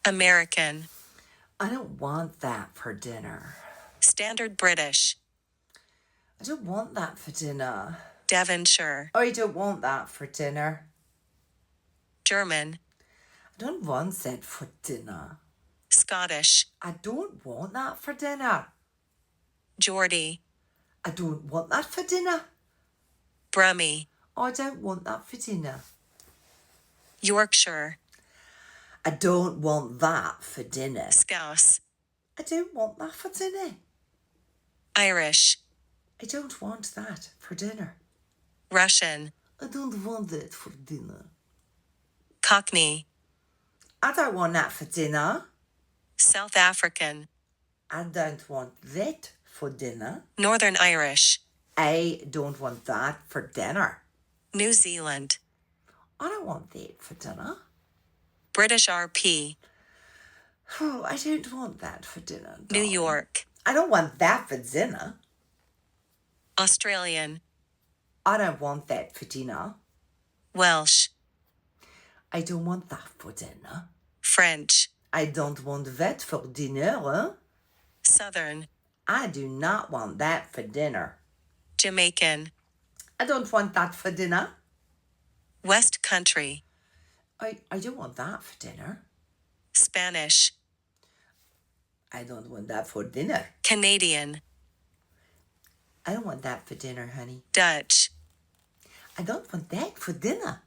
American. I don't want that for dinner. Standard British. I don't want that for dinner. Devonshire. I don't want that for dinner. German. I don't want that for dinner. Scottish. I don't want that for dinner. Geordie. I don't want that for dinner. Brummie. I don't want that for dinner. Yorkshire. I don't want that for dinner. Scouse. I don't want that for dinner. Irish. I don't want that for dinner. Russian. I don't want that for dinner. Cockney. I don't want that for dinner. South African. I don't want that for dinner. Northern Irish. I don't want that for dinner. New Zealand. I don't want that for dinner. British RP. Oh, I don't want that for dinner. New York. I don't want that for dinner. Australian. I don't want that for dinner. Welsh. I don't want that for dinner. French. I don't want that for dinner. Southern. I do not want that for dinner. Jamaican. I don't want that for dinner. West Country. I don't want that for dinner. Spanish. I don't want that for dinner. Canadian. I don't want that for dinner, honey. Dutch. I don't want that for dinner.